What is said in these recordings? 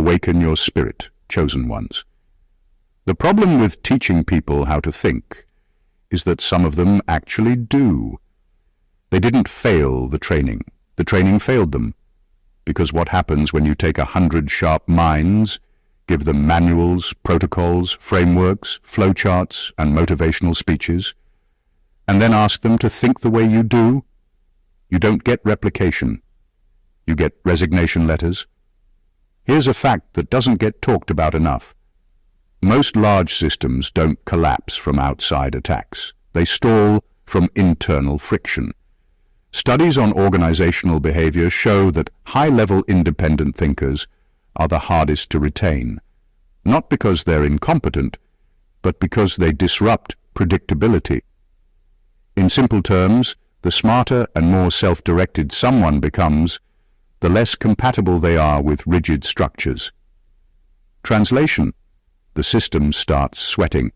awaken your spirit, chosen ones. The problem with teaching people how to think is that some of them actually do. They didn't fail the training failed them. Because what happens when you take 100 sharp minds, give them manuals, protocols, frameworks, flowcharts, and motivational speeches, and then ask them to think the way you do? You don't get replication. You get resignation letters. Here's a fact that doesn't get talked about enough. Most large systems don't collapse from outside attacks. They stall from internal friction. Studies on organizational behavior show that high-level independent thinkers are the hardest to retain, not because they're incompetent, but because they disrupt predictability. In simple terms, the smarter and more self-directed someone becomes, the less compatible they are with rigid structures. Translation: the system starts sweating.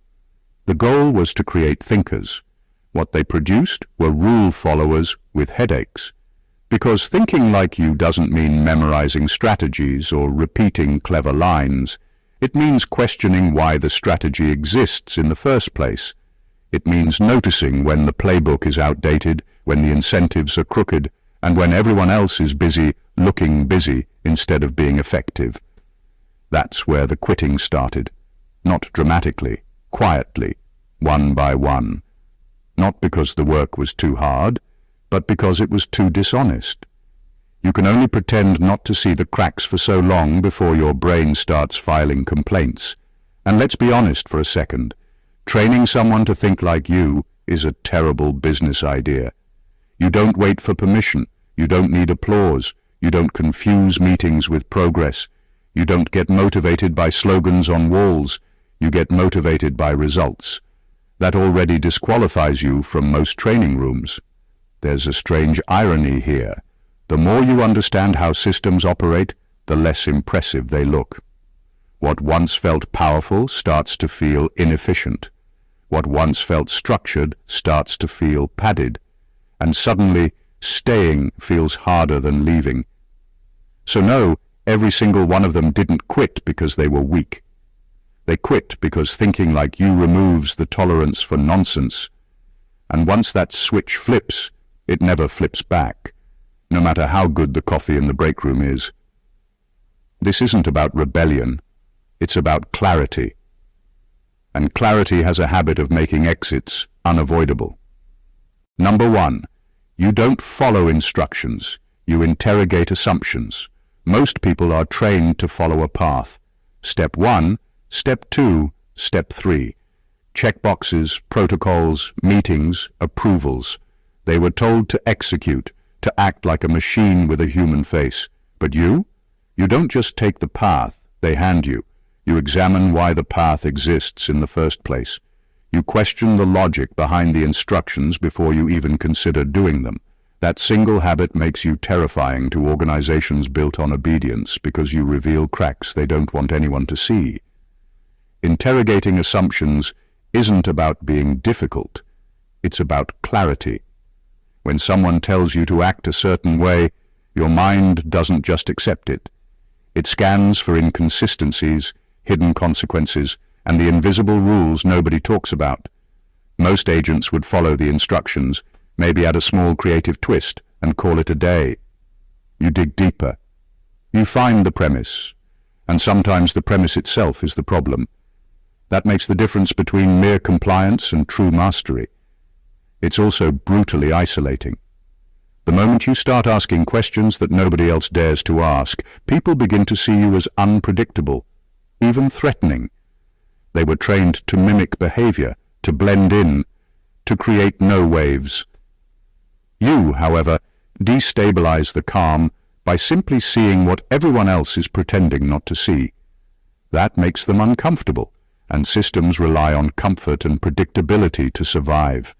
The goal was to create thinkers. What they produced were rule followers with headaches. Because thinking like you doesn't mean memorizing strategies or repeating clever lines. It means questioning why the strategy exists in the first place. It means noticing when the playbook is outdated, when the incentives are crooked, and when everyone else is busy looking busy instead of being effective. That's where the quitting started. Not dramatically, quietly, one by one. Not because the work was too hard, but because it was too dishonest. You can only pretend not to see the cracks for so long before your brain starts filing complaints. And let's be honest for a second. Training someone to think like you is a terrible business idea. You don't wait for permission. You don't need applause. You don't confuse meetings with progress. You don't get motivated by slogans on walls. You get motivated by results. That already disqualifies you from most training rooms. There's a strange irony here. The more you understand how systems operate, the less impressive they look. What once felt powerful starts to feel inefficient. What once felt structured starts to feel padded. And suddenly, staying feels harder than leaving. So no, every single one of them didn't quit because they were weak. They quit because thinking like you removes the tolerance for nonsense. And once that switch flips, it never flips back, no matter how good the coffee in the break room is. This isn't about rebellion, it's about clarity. And clarity has a habit of making exits unavoidable. Number 1, you don't follow instructions, you interrogate assumptions. Most people are trained to follow a path. Step 1, Step 2, Step 3. Checkboxes, protocols, meetings, approvals. They were told to execute, to act like a machine with a human face. But you don't just take the path they hand you. You examine why the path exists in the first place. You question the logic behind the instructions before you even consider doing them. That single habit makes you terrifying to organizations built on obedience because you reveal cracks they don't want anyone to see. Interrogating assumptions isn't about being difficult. It's about clarity. When someone tells you to act a certain way, your mind doesn't just accept it. It scans for inconsistencies, hidden consequences, and the invisible rules nobody talks about. Most agents would follow the instructions, maybe add a small creative twist, and call it a day. You dig deeper. You find the premise, and sometimes the premise itself is the problem. That makes the difference between mere compliance and true mastery. It's also brutally isolating. The moment you start asking questions that nobody else dares to ask, people begin to see you as unpredictable, even threatening. They were trained to mimic behavior, to blend in, to create no waves. You, however, destabilize the calm by simply seeing what everyone else is pretending not to see. That makes them uncomfortable, and systems rely on comfort and predictability to survive.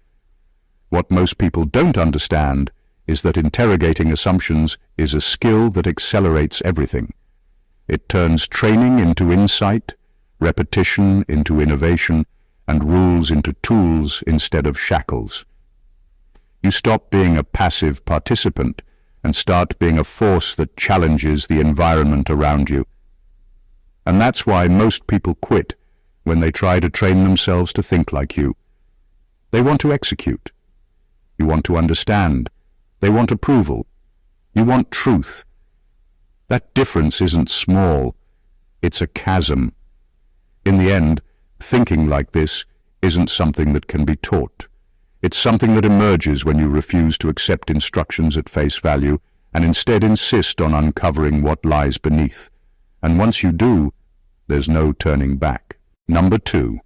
What most people don't understand is that interrogating assumptions is a skill that accelerates everything. It turns training into insight, repetition into innovation, and rules into tools instead of shackles. You stop being a passive participant and start being a force that challenges the environment around you. And that's why most people quit when they try to train themselves to think like you. They want to execute. You want to understand. They want approval. You want truth. That difference isn't small. It's a chasm. In the end, thinking like this isn't something that can be taught. It's something that emerges when you refuse to accept instructions at face value and instead insist on uncovering what lies beneath. And once you do, there's no turning back. Number 2.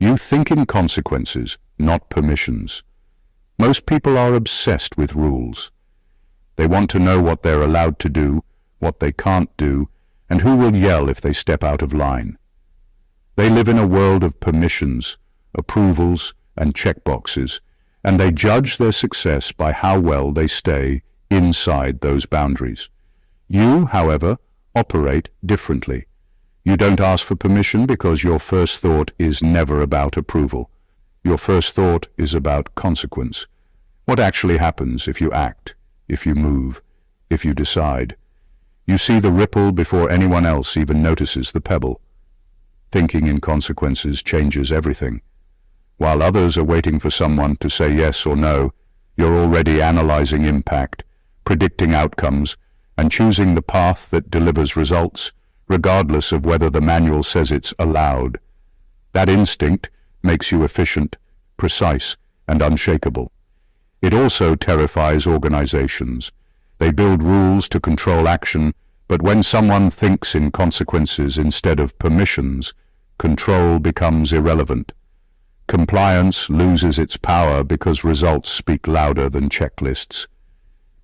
You think in consequences, not permissions. Most people are obsessed with rules. They want to know what they're allowed to do, what they can't do, and who will yell if they step out of line. They live in a world of permissions, approvals, and checkboxes, and they judge their success by how well they stay inside those boundaries. You, however, operate differently. You don't ask for permission because your first thought is never about approval. Your first thought is about consequence. What actually happens if you act, if you move, if you decide? You see the ripple before anyone else even notices the pebble. Thinking in consequences changes everything. While others are waiting for someone to say yes or no, you're already analyzing impact, predicting outcomes, and choosing the path that delivers results, regardless of whether the manual says it's allowed. That instinct makes you efficient, precise, and unshakable. It also terrifies organizations. They build rules to control action, but when someone thinks in consequences instead of permissions, control becomes irrelevant. Compliance loses its power because results speak louder than checklists.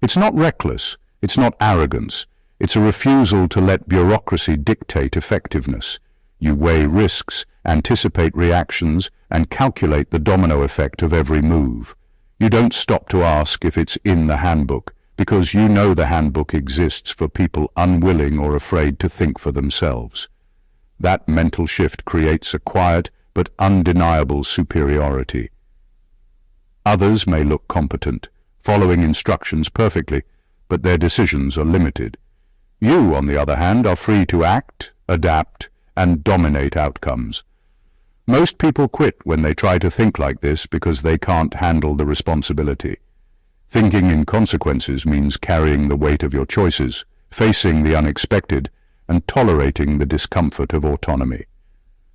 It's not reckless, it's not arrogance, it's a refusal to let bureaucracy dictate effectiveness. You weigh risks, anticipate reactions, and calculate the domino effect of every move. You don't stop to ask if it's in the handbook, because you know the handbook exists for people unwilling or afraid to think for themselves. That mental shift creates a quiet but undeniable superiority. Others may look competent, following instructions perfectly, but their decisions are limited. You, on the other hand, are free to act, adapt, and dominate outcomes. Most people quit when they try to think like this because they can't handle the responsibility. Thinking in consequences means carrying the weight of your choices, facing the unexpected, and tolerating the discomfort of autonomy.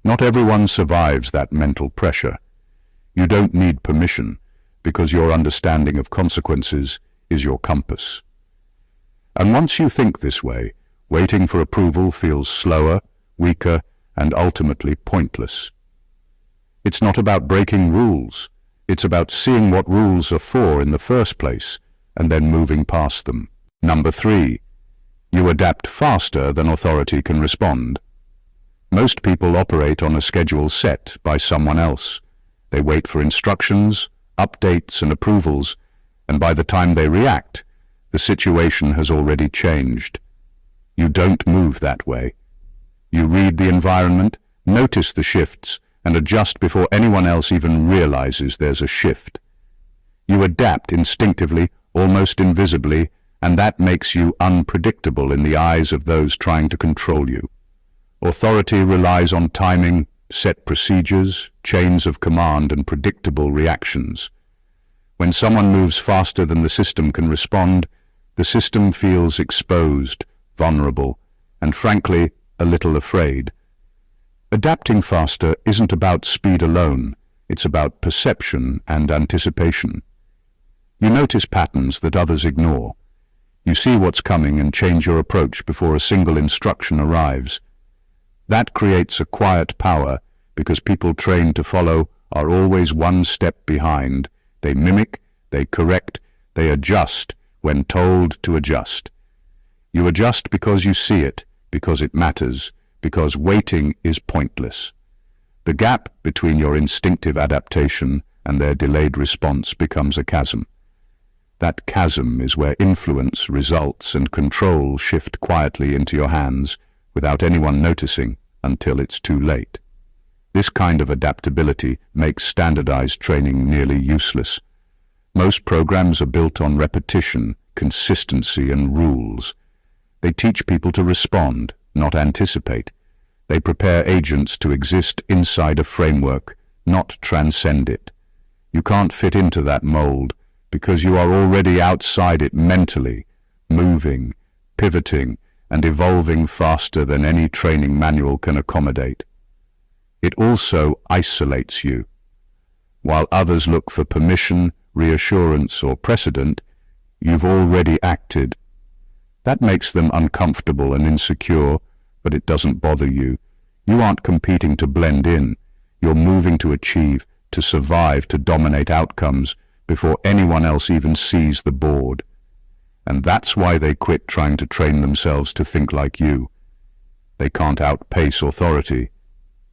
Not everyone survives that mental pressure. You don't need permission, because your understanding of consequences is your compass. And once you think this way, waiting for approval feels slower, weaker, and ultimately pointless. It's not about breaking rules. It's about seeing what rules are for in the first place, and then moving past them. Number 3. You adapt faster than authority can respond. Most people operate on a schedule set by someone else. They wait for instructions, updates, and approvals, and by the time they react, the situation has already changed. You don't move that way. You read the environment, notice the shifts, and adjust before anyone else even realizes there's a shift. You adapt instinctively, almost invisibly, and that makes you unpredictable in the eyes of those trying to control you. Authority relies on timing, set procedures, chains of command, and predictable reactions. When someone moves faster than the system can respond, the system feels exposed, vulnerable, and frankly, a little afraid. Adapting faster isn't about speed alone, it's about perception and anticipation. You notice patterns that others ignore. You see what's coming and change your approach before a single instruction arrives. That creates a quiet power because people trained to follow are always one step behind. They mimic, they correct, they adjust when told to adjust. You adjust because you see it, because it matters, because waiting is pointless. The gap between your instinctive adaptation and their delayed response becomes a chasm. That chasm is where influence, results, and control shift quietly into your hands without anyone noticing until it's too late. This kind of adaptability makes standardized training nearly useless. Most programs are built on repetition, consistency, and rules. They teach people to respond, not anticipate. They prepare agents to exist inside a framework, not transcend it. You can't fit into that mold because you are already outside it mentally, moving, pivoting, and evolving faster than any training manual can accommodate. It also isolates you. While others look for permission, reassurance, or precedent, you've already acted. That makes them uncomfortable and insecure, but it doesn't bother you. You aren't competing to blend in. You're moving to achieve, to survive, to dominate outcomes before anyone else even sees the board. And that's why they quit trying to train themselves to think like you. They can't outpace authority.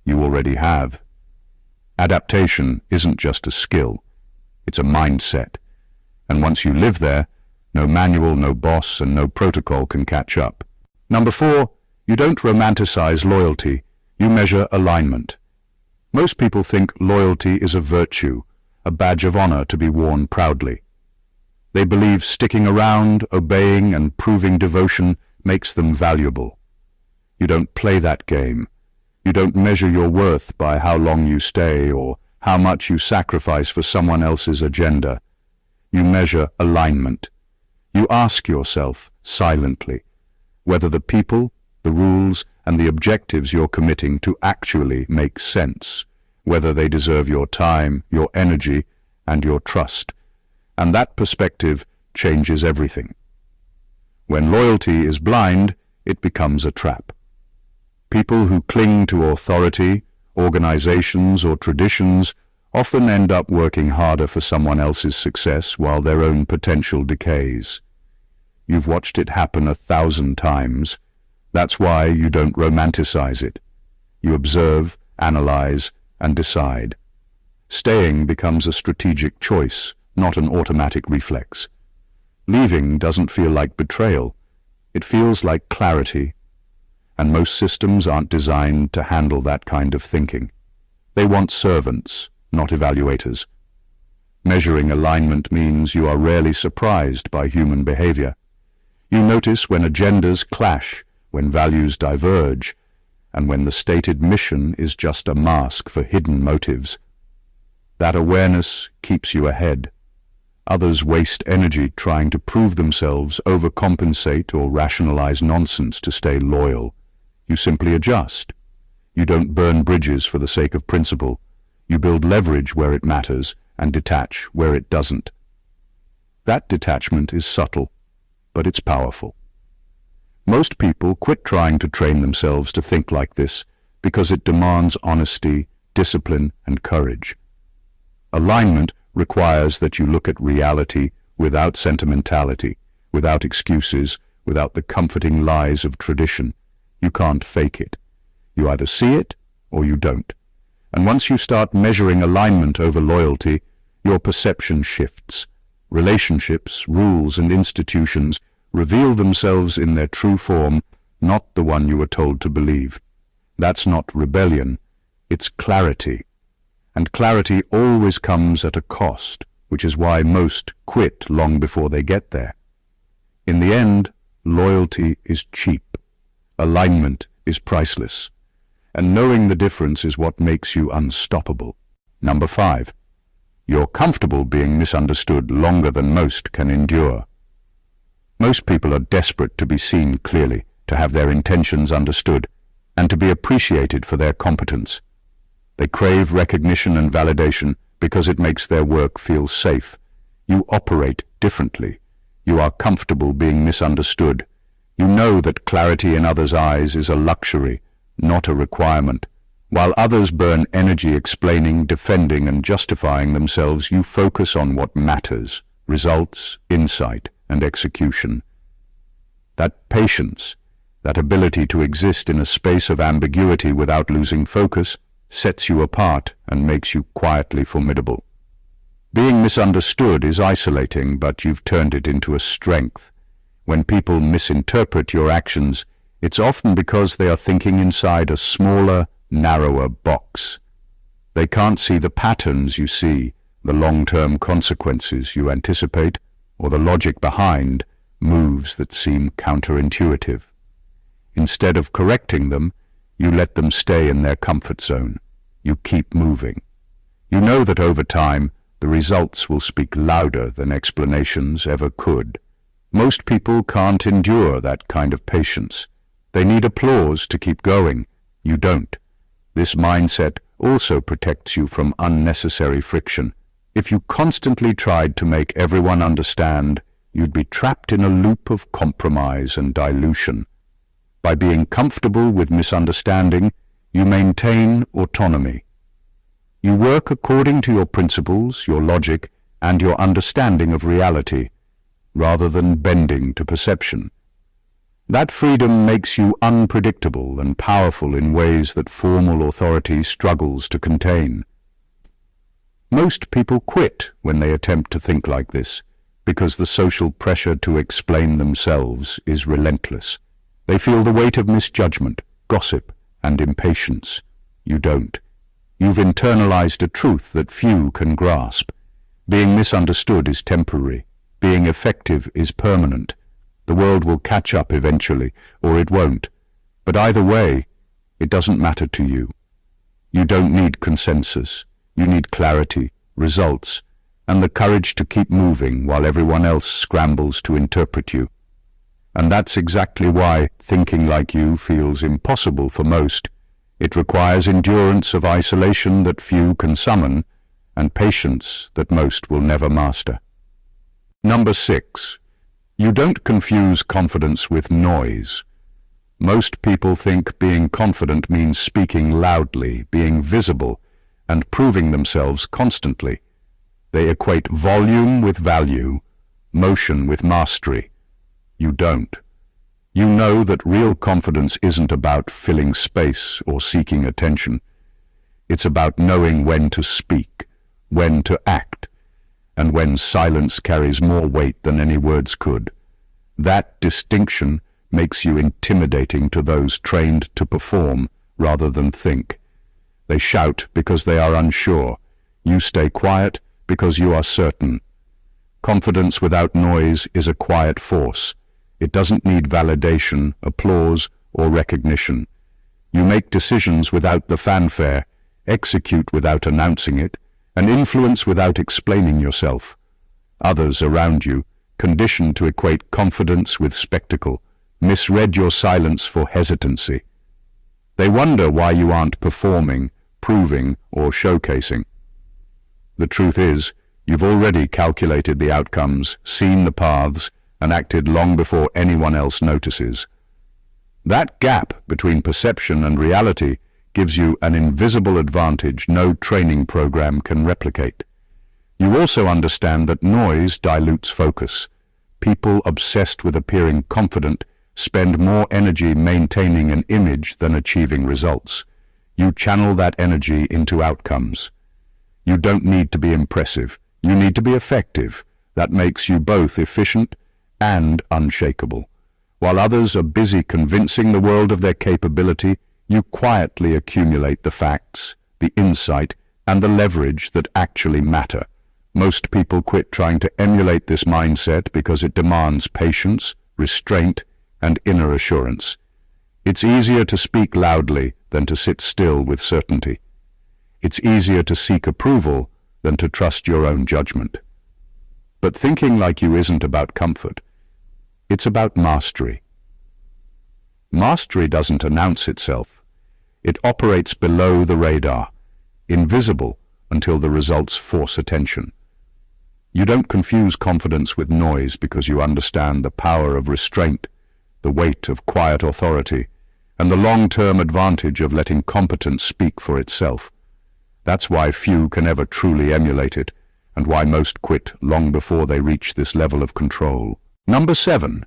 You already have. Adaptation isn't just a skill. It's a mindset. And once you live there, no manual, no boss, and no protocol can catch up. Number 4, you don't romanticize loyalty. You measure alignment. Most people think loyalty is a virtue, a badge of honor to be worn proudly. They believe sticking around, obeying, and proving devotion makes them valuable. You don't play that game. You don't measure your worth by how long you stay or how much you sacrifice for someone else's agenda. You measure alignment. You ask yourself, silently, whether the people, the rules, and the objectives you're committing to actually make sense, whether they deserve your time, your energy, and your trust. And that perspective changes everything. When loyalty is blind, it becomes a trap. People who cling to authority, organizations, or traditions often end up working harder for someone else's success while their own potential decays. You've watched it happen 1,000 times. That's why you don't romanticize it. You observe, analyze, and decide. Staying becomes a strategic choice, not an automatic reflex. Leaving doesn't feel like betrayal. It feels like clarity. And most systems aren't designed to handle that kind of thinking. They want servants, not evaluators. Measuring alignment means you are rarely surprised by human behavior. You notice when agendas clash, when values diverge, and when the stated mission is just a mask for hidden motives. That awareness keeps you ahead. Others waste energy trying to prove themselves, overcompensate, or rationalize nonsense to stay loyal. You simply adjust. You don't burn bridges for the sake of principle. You build leverage where it matters and detach where it doesn't. That detachment is subtle, but it's powerful. Most people quit trying to train themselves to think like this because it demands honesty, discipline, and courage. Alignment requires that you look at reality without sentimentality, without excuses, without the comforting lies of tradition. You can't fake it. You either see it or you don't. And once you start measuring alignment over loyalty, your perception shifts. Relationships, rules, and institutions reveal themselves in their true form, not the one you were told to believe. That's not rebellion, it's clarity. And clarity always comes at a cost, which is why most quit long before they get there. In the end, loyalty is cheap. Alignment is priceless. And knowing the difference is what makes you unstoppable. Number 5. You're comfortable being misunderstood longer than most can endure. Most people are desperate to be seen clearly, to have their intentions understood, and to be appreciated for their competence. They crave recognition and validation because it makes their work feel safe. You operate differently. You are comfortable being misunderstood. You know that clarity in others' eyes is a luxury, not a requirement. While others burn energy explaining, defending, and justifying themselves, you focus on what matters: results, insight, and execution. That patience, that ability to exist in a space of ambiguity without losing focus, sets you apart and makes you quietly formidable. Being misunderstood is isolating, but you've turned it into a strength. When people misinterpret your actions, it's often because they are thinking inside a smaller, narrower box. They can't see the patterns you see, the long-term consequences you anticipate, or the logic behind moves that seem counterintuitive. Instead of correcting them, you let them stay in their comfort zone. You keep moving. You know that over time, the results will speak louder than explanations ever could. Most people can't endure that kind of patience. They need applause to keep going. You don't. This mindset also protects you from unnecessary friction. If you constantly tried to make everyone understand, you'd be trapped in a loop of compromise and dilution. By being comfortable with misunderstanding, you maintain autonomy. You work according to your principles, your logic, and your understanding of reality, rather than bending to perception. That freedom makes you unpredictable and powerful in ways that formal authority struggles to contain. Most people quit when they attempt to think like this, because the social pressure to explain themselves is relentless. They feel the weight of misjudgment, gossip, and impatience. You don't. You've internalized a truth that few can grasp. Being misunderstood is temporary. Being effective is permanent. The world will catch up eventually, or it won't. But either way, it doesn't matter to you. You don't need consensus. You need clarity, results, and the courage to keep moving while everyone else scrambles to interpret you. And that's exactly why thinking like you feels impossible for most. It requires endurance of isolation that few can summon, and patience that most will never master. Number 6. You don't confuse confidence with noise. Most people think being confident means speaking loudly, being visible, and proving themselves constantly. They equate volume with value, motion with mastery. You don't. You know that real confidence isn't about filling space or seeking attention. It's about knowing when to speak, when to act, and when silence carries more weight than any words could. That distinction makes you intimidating to those trained to perform rather than think. They shout because they are unsure. You stay quiet because you are certain. Confidence without noise is a quiet force. It doesn't need validation, applause, or recognition. You make decisions without the fanfare, execute without announcing it, and influence without explaining yourself. Others around you, conditioned to equate confidence with spectacle, misread your silence for hesitancy. They wonder why you aren't performing, proving, or showcasing. The truth is, you've already calculated the outcomes, seen the paths, and acted long before anyone else notices. That gap between perception and reality gives you an invisible advantage no training program can replicate. You also understand that noise dilutes focus. People obsessed with appearing confident spend more energy maintaining an image than achieving results. You channel that energy into outcomes. You don't need to be impressive. You need to be effective. That makes you both efficient and unshakable. While others are busy convincing the world of their capability, you quietly accumulate the facts, the insight, and the leverage that actually matter. Most people quit trying to emulate this mindset because it demands patience, restraint, and inner assurance. It's easier to speak loudly than to sit still with certainty. It's easier to seek approval than to trust your own judgment. But thinking like you isn't about comfort. It's about mastery. Mastery doesn't announce itself. It operates below the radar, invisible until the results force attention. You don't confuse confidence with noise because you understand the power of restraint, the weight of quiet authority, and the long-term advantage of letting competence speak for itself. That's why few can ever truly emulate it, and why most quit long before they reach this level of control. Number 7.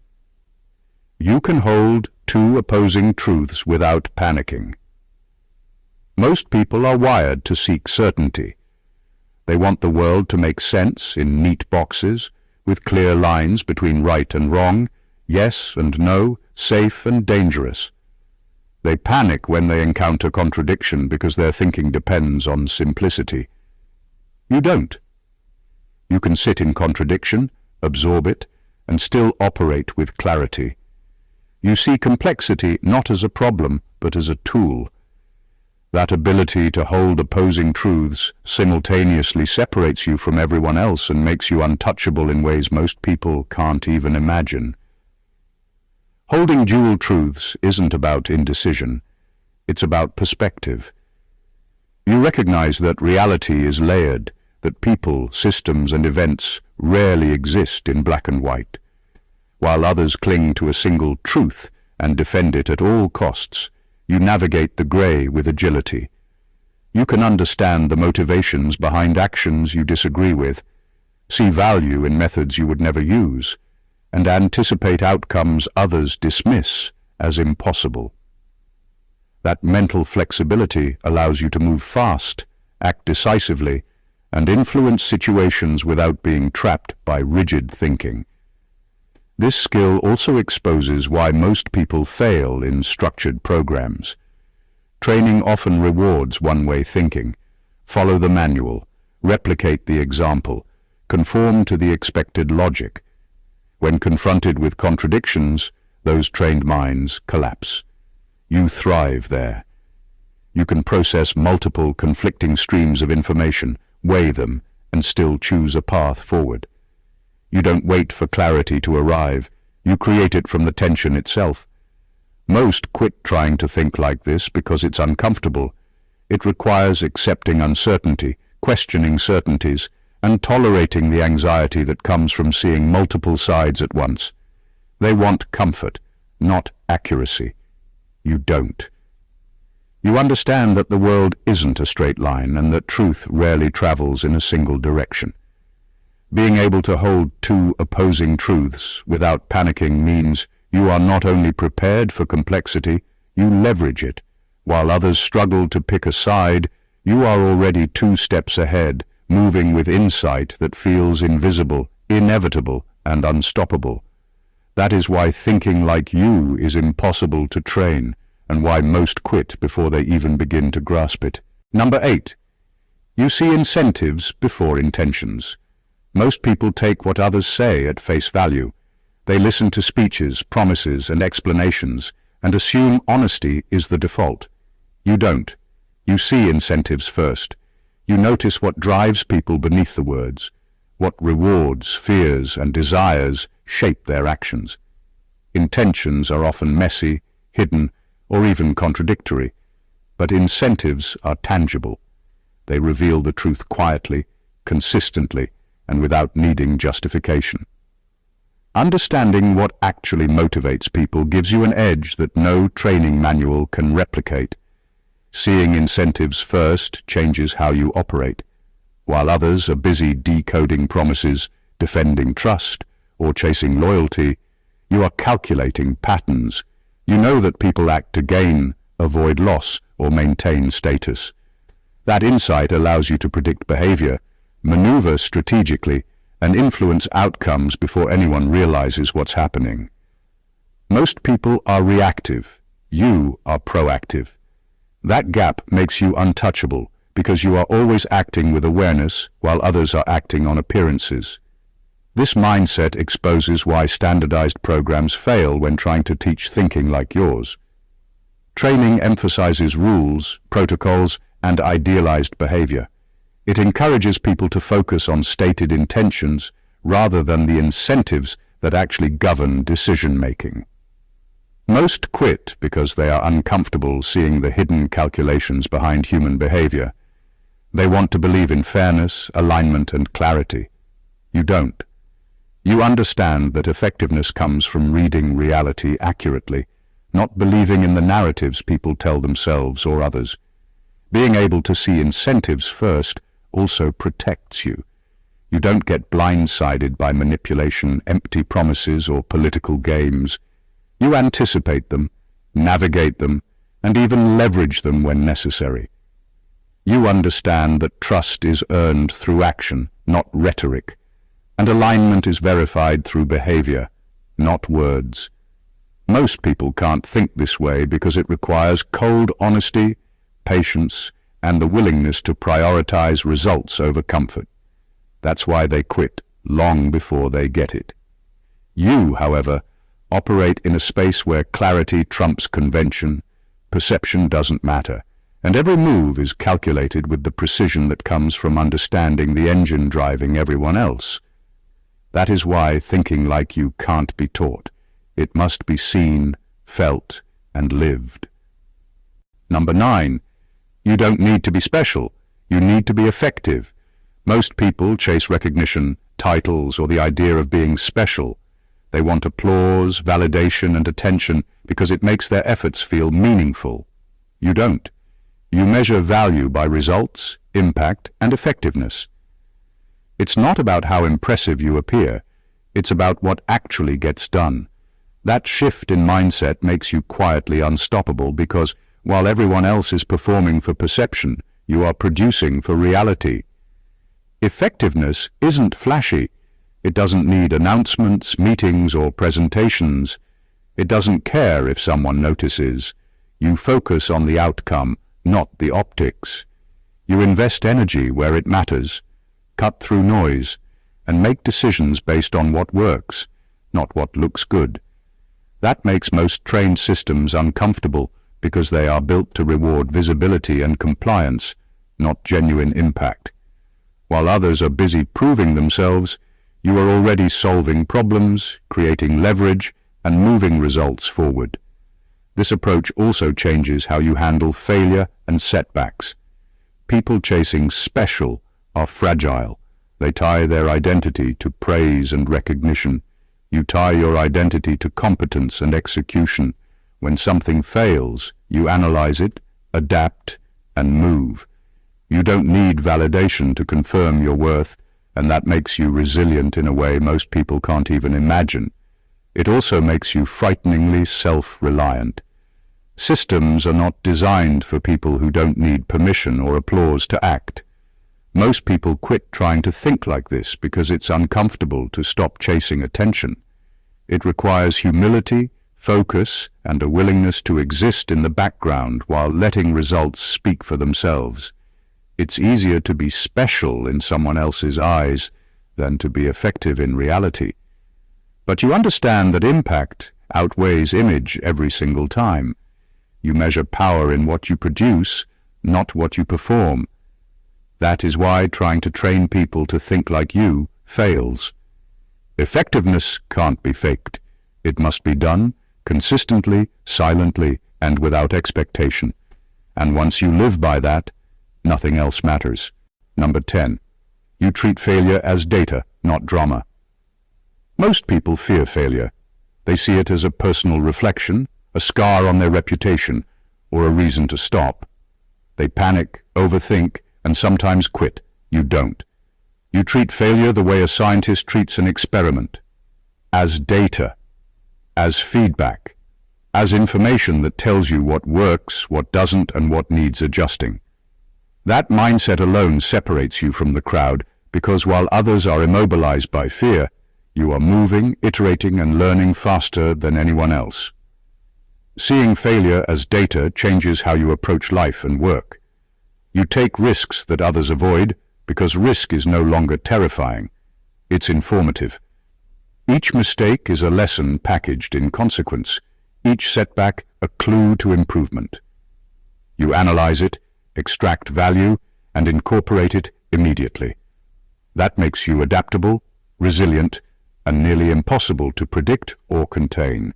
You can hold two opposing truths without panicking. Most people are wired to seek certainty. They want the world to make sense in neat boxes, with clear lines between right and wrong, yes and no, safe and dangerous. They panic when they encounter contradiction because their thinking depends on simplicity. You don't. You can sit in contradiction, absorb it, and still operate with clarity. You see complexity not as a problem, but as a tool. That ability to hold opposing truths simultaneously separates you from everyone else and makes you untouchable in ways most people can't even imagine. Holding dual truths isn't about indecision. It's about perspective. You recognize that reality is layered, that people, systems, and events rarely exist in black and white. While others cling to a single truth and defend it at all costs, you navigate the grey with agility. You can understand the motivations behind actions you disagree with, see value in methods you would never use, and anticipate outcomes others dismiss as impossible. That mental flexibility allows you to move fast, act decisively, and influence situations without being trapped by rigid thinking. This skill also exposes why most people fail in structured programs. Training often rewards one-way thinking. Follow the manual, replicate the example, conform to the expected logic. When confronted with contradictions, those trained minds collapse. You thrive there. You can process multiple conflicting streams of information, weigh them, and still choose a path forward. You don't wait for clarity to arrive. You create it from the tension itself. Most quit trying to think like this because it's uncomfortable. It requires accepting uncertainty, questioning certainties, and tolerating the anxiety that comes from seeing multiple sides at once. They want comfort, not accuracy. You don't. You understand that the world isn't a straight line and that truth rarely travels in a single direction. Being able to hold two opposing truths without panicking means you are not only prepared for complexity, you leverage it. While others struggle to pick a side, you are already 2 steps ahead, moving with insight that feels invisible, inevitable, and unstoppable. That is why thinking like you is impossible to train, and why most quit before they even begin to grasp it. Number 8. You see incentives before intentions. Most people take what others say at face value. They listen to speeches, promises, and explanations, and assume honesty is the default. You don't. You see incentives first. You notice what drives people beneath the words, what rewards, fears, and desires shape their actions. Intentions are often messy, hidden, or even contradictory, but incentives are tangible. They reveal the truth quietly, consistently, and without needing justification. Understanding what actually motivates people gives you an edge that no training manual can replicate. Seeing incentives first changes how you operate. While others are busy decoding promises, defending trust, or chasing loyalty, you are calculating patterns. You know that people act to gain, avoid loss, or maintain status. That insight allows you to predict behavior, maneuver strategically, and influence outcomes before anyone realizes what's happening. Most people are reactive. You are proactive. That gap makes you untouchable because you are always acting with awareness while others are acting on appearances. This mindset exposes why standardized programs fail when trying to teach thinking like yours. Training emphasizes rules, protocols, and idealized behavior. It encourages people to focus on stated intentions rather than the incentives that actually govern decision-making. Most quit because they are uncomfortable seeing the hidden calculations behind human behavior. They want to believe in fairness, alignment, and clarity. You don't. You understand that effectiveness comes from reading reality accurately, not believing in the narratives people tell themselves or others. Being able to see incentives first also protects you. You don't get blindsided by manipulation, empty promises, or political games. You anticipate them, navigate them, and even leverage them when necessary. You understand that trust is earned through action, not rhetoric, and alignment is verified through behavior, not words. Most people can't think this way because it requires cold honesty, patience, and the willingness to prioritize results over comfort. That's why they quit long before they get it. You, however, operate in a space where clarity trumps convention, perception doesn't matter, and every move is calculated with the precision that comes from understanding the engine driving everyone else. That is why thinking like you can't be taught. It must be seen, felt, and lived. Number 9. You don't need to be special. You need to be effective. Most people chase recognition, titles, or the idea of being special. They want applause, validation, and attention because it makes their efforts feel meaningful. You don't. You measure value by results, impact, and effectiveness. It's not about how impressive you appear. It's about what actually gets done. That shift in mindset makes you quietly unstoppable because, while everyone else is performing for perception, you are producing for reality. Effectiveness isn't flashy. It doesn't need announcements, meetings, or presentations. It doesn't care if someone notices. You focus on the outcome, not the optics. You invest energy where it matters, cut through noise, and make decisions based on what works, not what looks good. That makes most trained systems uncomfortable because they are built to reward visibility and compliance, not genuine impact. While others are busy proving themselves, you are already solving problems, creating leverage, and moving results forward. This approach also changes how you handle failure and setbacks. People chasing special are fragile. They tie their identity to praise and recognition. You tie your identity to competence and execution. When something fails, you analyze it, adapt, and move. You don't need validation to confirm your worth, and that makes you resilient in a way most people can't even imagine. It also makes you frighteningly self-reliant. Systems are not designed for people who don't need permission or applause to act. Most people quit trying to think like this because it's uncomfortable to stop chasing attention. It requires humility, focus, and a willingness to exist in the background while letting results speak for themselves. It's easier to be special in someone else's eyes than to be effective in reality. But you understand that impact outweighs image every single time. You measure power in what you produce, not what you perform. That is why trying to train people to think like you fails. Effectiveness can't be faked. It must be done consistently, silently, and without expectation. And once you live by that, nothing else matters. Number 10. You treat failure as data, not drama. Most people fear failure. They see it as a personal reflection, a scar on their reputation, or a reason to stop. They panic, overthink, and sometimes quit. You don't. You treat failure the way a scientist treats an experiment. As data. As feedback. As information that tells you what works, what doesn't, and what needs adjusting. That mindset alone separates you from the crowd because while others are immobilized by fear, you are moving, iterating, and learning faster than anyone else. Seeing failure as data changes how you approach life and work. You take risks that others avoid because risk is no longer terrifying. It's informative. Each mistake is a lesson packaged in consequence, each setback a clue to improvement. You analyze it, extract value, and incorporate it immediately. That makes you adaptable, resilient, and nearly impossible to predict or contain.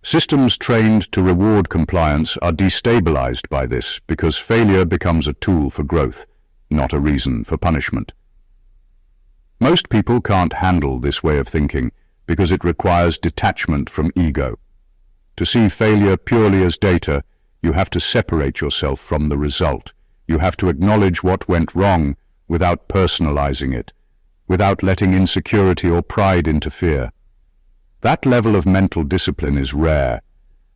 Systems trained to reward compliance are destabilized by this because failure becomes a tool for growth, not a reason for punishment. Most people can't handle this way of thinking because it requires detachment from ego. To see failure purely as data, you have to separate yourself from the result. You have to acknowledge what went wrong without personalizing it, without letting insecurity or pride interfere. That level of mental discipline is rare,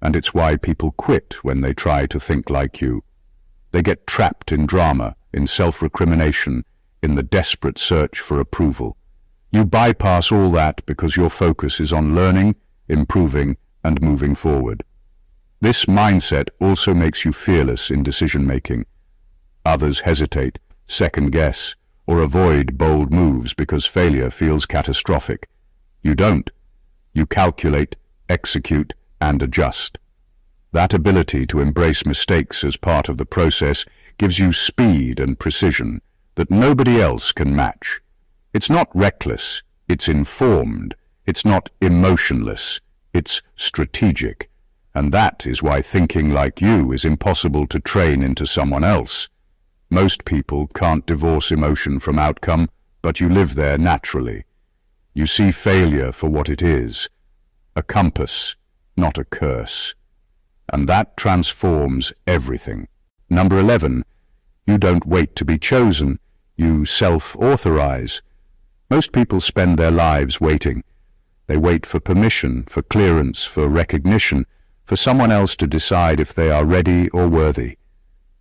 and it's why people quit when they try to think like you. They get trapped in drama, in self-recrimination, in the desperate search for approval. You bypass all that because your focus is on learning, improving, and moving forward. This mindset also makes you fearless in decision-making. Others hesitate, second-guess, or avoid bold moves because failure feels catastrophic. You don't. You calculate, execute, and adjust. That ability to embrace mistakes as part of the process gives you speed and precision that nobody else can match. It's not reckless, it's informed. It's not emotionless, it's strategic. And that is why thinking like you is impossible to train into someone else. Most people can't divorce emotion from outcome, but you live there naturally. You see failure for what it is, a compass, not a curse. And that transforms everything. Number 11, you don't wait to be chosen, you self-authorize. Most people spend their lives waiting. They wait for permission, for clearance, for recognition, for someone else to decide if they are ready or worthy.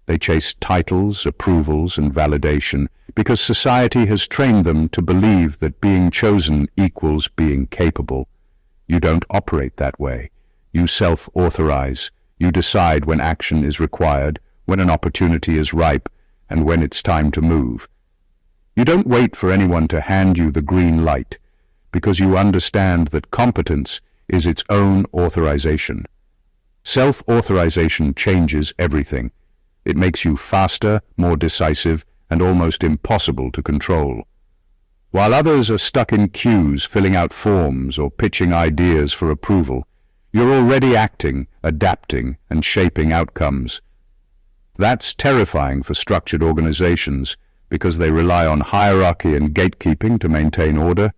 They chase titles, approvals, and validation because society has trained them to believe that being chosen equals being capable. You don't operate that way. You self-authorize. You decide when action is required, when an opportunity is ripe, and when it's time to move. You don't wait for anyone to hand you the green light, because you understand that competence is its own authorization. Self-authorization changes everything. It makes you faster, more decisive, and almost impossible to control. While others are stuck in queues, filling out forms, or pitching ideas for approval, you're already acting, adapting, and shaping outcomes. That's terrifying for structured organizations because they rely on hierarchy and gatekeeping to maintain order.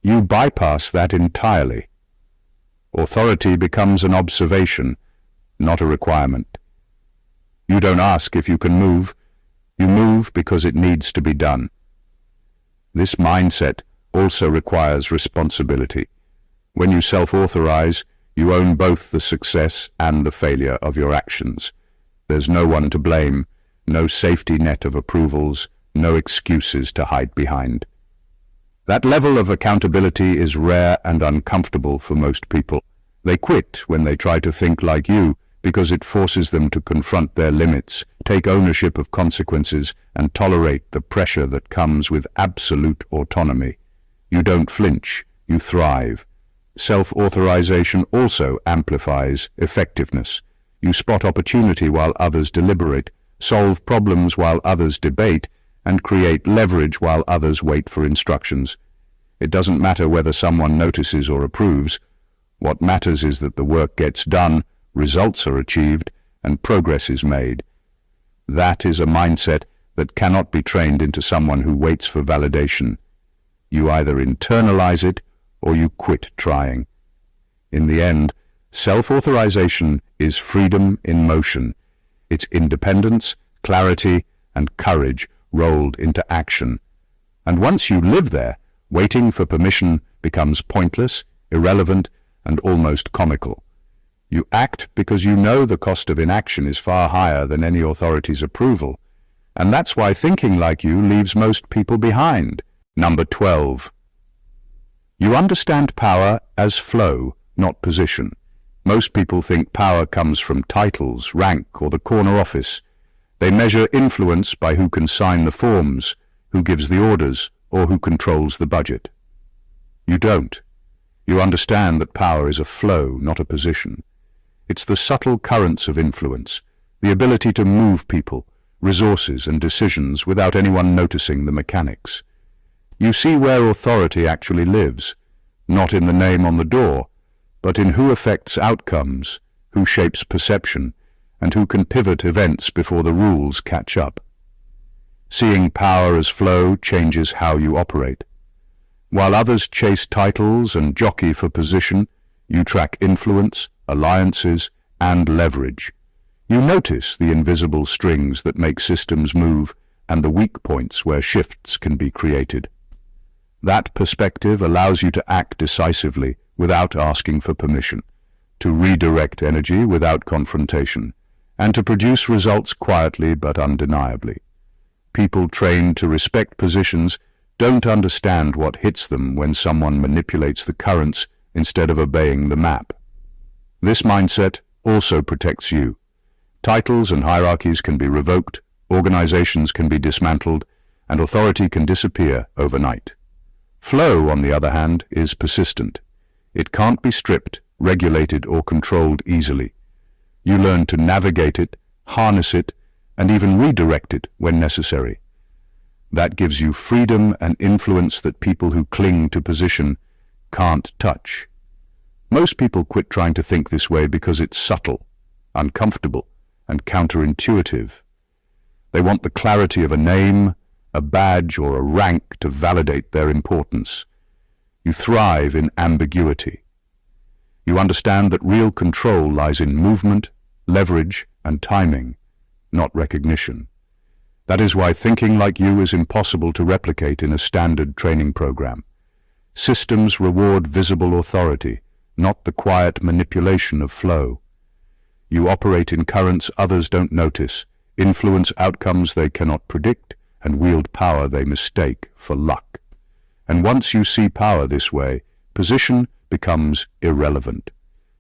You bypass that entirely. Authority becomes an observation, not a requirement. You don't ask if you can move. You move because it needs to be done. This mindset also requires responsibility. When you self-authorize, you own both the success and the failure of your actions. There's no one to blame, no safety net of approvals, no excuses to hide behind. That level of accountability is rare and uncomfortable for most people. They quit when they try to think like you because it forces them to confront their limits, take ownership of consequences, and tolerate the pressure that comes with absolute autonomy. You don't flinch, you thrive. Self-authorization also amplifies effectiveness. You spot opportunity while others deliberate, solve problems while others debate, and create leverage while others wait for instructions. It doesn't matter whether someone notices or approves. What matters is that the work gets done, results are achieved, and progress is made. That is a mindset that cannot be trained into someone who waits for validation. You either internalize it or you quit trying. In the end, self-authorization is freedom in motion. It's independence, clarity, and courage rolled into action. And once you live there, waiting for permission becomes pointless, irrelevant, and almost comical. You act because you know the cost of inaction is far higher than any authority's approval. And that's why thinking like you leaves most people behind. Number 12. You understand power as flow, not position. Most people think power comes from titles, rank, or the corner office. They measure influence by who can sign the forms, who gives the orders, or who controls the budget. You don't. You understand that power is a flow, not a position. It's the subtle currents of influence, the ability to move people, resources, and decisions without anyone noticing the mechanics. You see where authority actually lives, not in the name on the door, but in who affects outcomes, who shapes perception, and who can pivot events before the rules catch up. Seeing power as flow changes how you operate. While others chase titles and jockey for position, you track influence, alliances, and leverage. You notice the invisible strings that make systems move and the weak points where shifts can be created. That perspective allows you to act decisively without asking for permission, to redirect energy without confrontation, and to produce results quietly but undeniably. People trained to respect positions don't understand what hits them when someone manipulates the currents instead of obeying the map. This mindset also protects you. Titles and hierarchies can be revoked, organizations can be dismantled, and authority can disappear overnight. Flow, on the other hand, is persistent. It can't be stripped, regulated, or controlled easily. You learn to navigate it, harness it, and even redirect it when necessary. That gives you freedom and influence that people who cling to position can't touch. Most people quit trying to think this way because it's subtle, uncomfortable, and counterintuitive. They want the clarity of a name, a badge, or a rank to validate their importance. You thrive in ambiguity. You understand that real control lies in movement, leverage, and timing, not recognition. That is why thinking like you is impossible to replicate in a standard training program. Systems reward visible authority, not the quiet manipulation of flow. You operate in currents others don't notice, influence outcomes they cannot predict, and wield power they mistake for luck. And once you see power this way, position becomes irrelevant.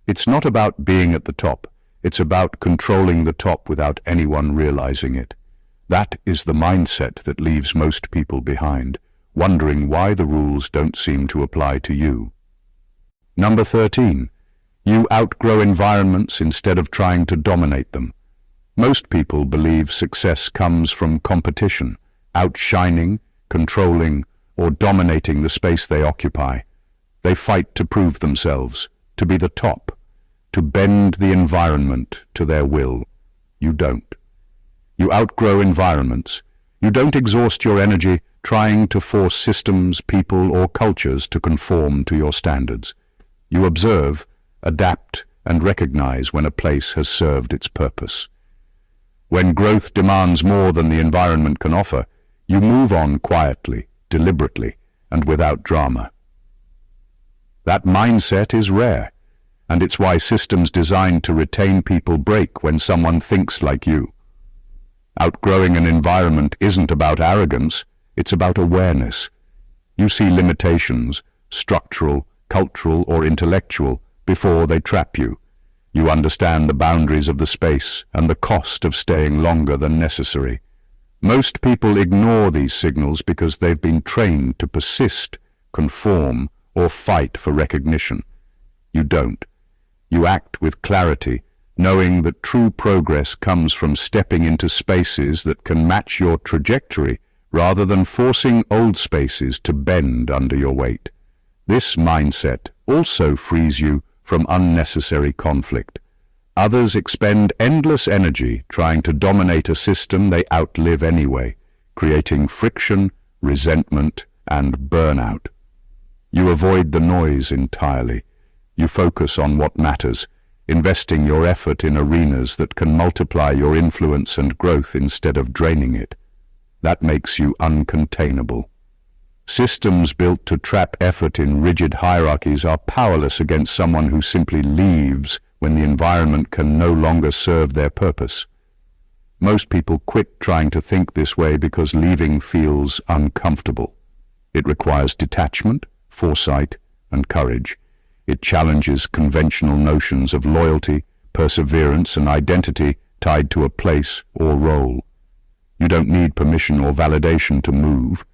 It's not about being at the top, it's about controlling the top without anyone realizing it. That is the mindset that leaves most people behind, wondering why the rules don't seem to apply to you. Number 13. You outgrow environments instead of trying to dominate them. Most people believe success comes from competition, outshining, controlling, or dominating the space they occupy. They fight to prove themselves, to be the top, to bend the environment to their will. You don't. You outgrow environments. You don't exhaust your energy trying to force systems, people, or cultures to conform to your standards. You observe, adapt, and recognize when a place has served its purpose. When growth demands more than the environment can offer, you move on quietly, deliberately, and without drama. That mindset is rare, and it's why systems designed to retain people break when someone thinks like you. Outgrowing an environment isn't about arrogance, it's about awareness. You see limitations, structural, cultural, or intellectual, before they trap you. You understand the boundaries of the space and the cost of staying longer than necessary. Most people ignore these signals because they've been trained to persist, conform, or fight for recognition. You don't. You act with clarity, knowing that true progress comes from stepping into spaces that can match your trajectory rather than forcing old spaces to bend under your weight. This mindset also frees you from unnecessary conflict. Others expend endless energy trying to dominate a system they outlive anyway, creating friction, resentment, and burnout. You avoid the noise entirely. You focus on what matters, investing your effort in arenas that can multiply your influence and growth instead of draining it. That makes you uncontainable. Systems built to trap effort in rigid hierarchies are powerless against someone who simply leaves when the environment can no longer serve their purpose. Most people quit trying to think this way because leaving feels uncomfortable. It requires detachment, foresight, and courage. It challenges conventional notions of loyalty, perseverance, and identity tied to a place or role. You don't need permission or validation to move.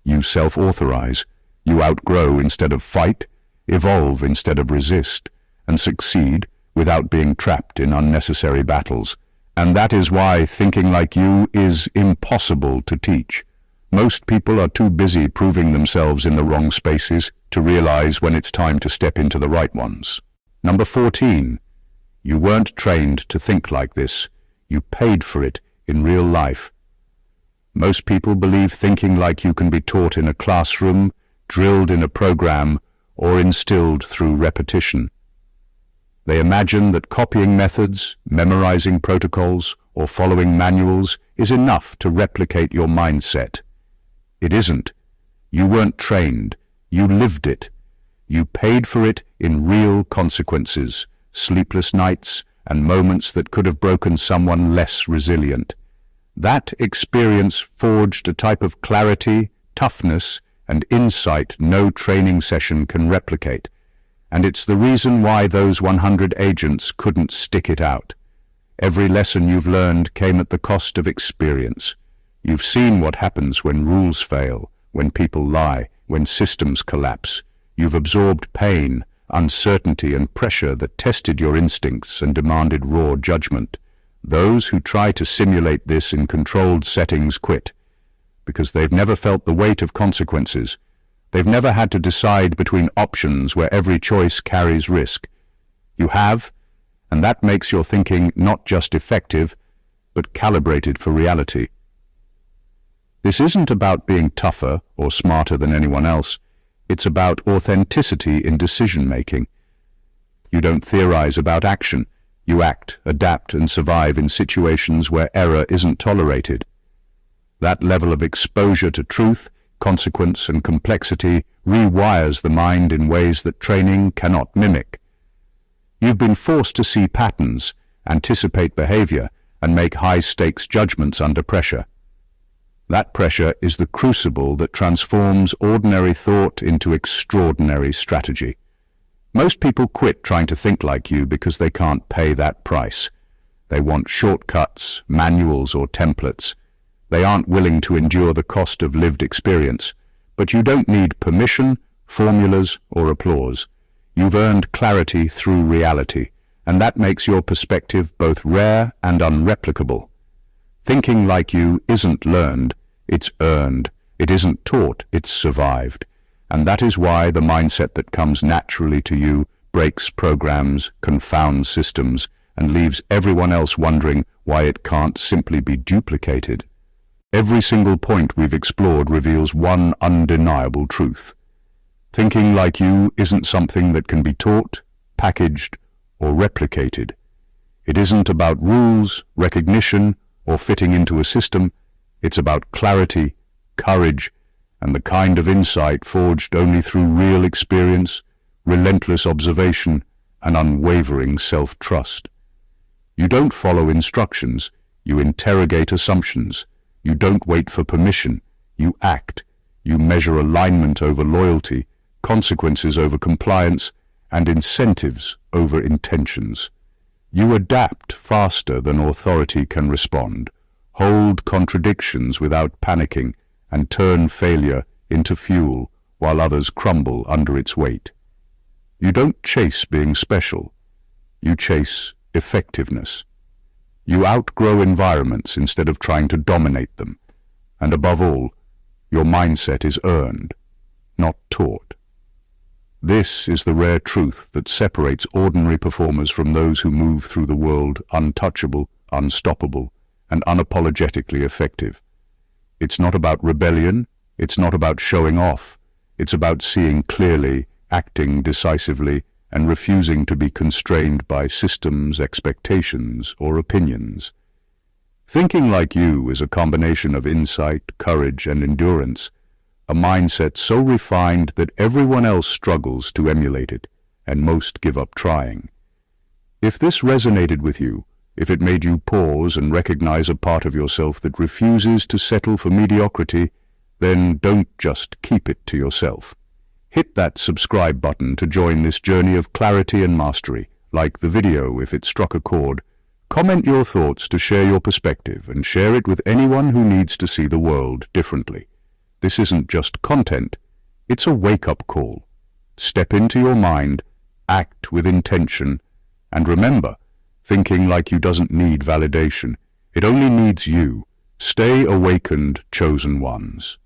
You self-authorize. You outgrow instead of fight, evolve instead of resist, and succeed without being trapped in unnecessary battles. And that is why thinking like you is impossible to teach. Most people are too busy proving themselves in the wrong spaces to realize when it's time to step into the right ones. Number 14. You weren't trained to think like this. You paid for it in real life. Most people believe thinking like you can be taught in a classroom, drilled in a program, or instilled through repetition. They imagine that copying methods, memorizing protocols, or following manuals is enough to replicate your mindset. It isn't. You weren't trained. You lived it. You paid for it in real consequences, sleepless nights, and moments that could have broken someone less resilient. That experience forged a type of clarity, toughness, and insight no training session can replicate. And it's the reason why those 100 agents couldn't stick it out. Every lesson you've learned came at the cost of experience. You've seen what happens when rules fail, when people lie, when systems collapse. You've absorbed pain, uncertainty and pressure that tested your instincts and demanded raw judgment. Those who try to simulate this in controlled settings quit, because they've never felt the weight of consequences. They've never had to decide between options where every choice carries risk. You have, and that makes your thinking not just effective, but calibrated for reality. This isn't about being tougher or smarter than anyone else. It's about authenticity in decision-making. You don't theorize about action. You act, adapt, and survive in situations where error isn't tolerated. That level of exposure to truth, consequence, and complexity rewires the mind in ways that training cannot mimic. You've been forced to see patterns, anticipate behavior, and make high-stakes judgments under pressure. That pressure is the crucible that transforms ordinary thought into extraordinary strategy. Most people quit trying to think like you because they can't pay that price. They want shortcuts, manuals, or templates. They aren't willing to endure the cost of lived experience. But you don't need permission, formulas, or applause. You've earned clarity through reality, and that makes your perspective both rare and unreplicable. Thinking like you isn't learned, it's earned. It isn't taught, it's survived. And that is why the mindset that comes naturally to you breaks programs, confounds systems, and leaves everyone else wondering why it can't simply be duplicated. Every single point we've explored reveals one undeniable truth. Thinking like you isn't something that can be taught, packaged, or replicated. It isn't about rules, recognition, or fitting into a system. It's about clarity, courage, and the kind of insight forged only through real experience, relentless observation, and unwavering self-trust. You don't follow instructions, you interrogate assumptions. You don't wait for permission, you act. You measure alignment over loyalty, consequences over compliance, and incentives over intentions. You adapt faster than authority can respond, hold contradictions without panicking, and turn failure into fuel while others crumble under its weight. You don't chase being special. You chase effectiveness. You outgrow environments instead of trying to dominate them. And above all, your mindset is earned, not taught. This is the rare truth that separates ordinary performers from those who move through the world untouchable, unstoppable, and unapologetically effective. It's not about rebellion, it's not about showing off, it's about seeing clearly, acting decisively, and refusing to be constrained by systems, expectations, or opinions. Thinking like you is a combination of insight, courage, and endurance, a mindset so refined that everyone else struggles to emulate it, and most give up trying. If this resonated with you, if it made you pause and recognize a part of yourself that refuses to settle for mediocrity, then don't just keep it to yourself. Hit that subscribe button to join this journey of clarity and mastery. Like the video if it struck a chord. Comment your thoughts to share your perspective and share it with anyone who needs to see the world differently. This isn't just content, it's a wake-up call. Step into your mind, act with intention, and remember, thinking like you doesn't need validation. It only needs you. Stay awakened, chosen ones.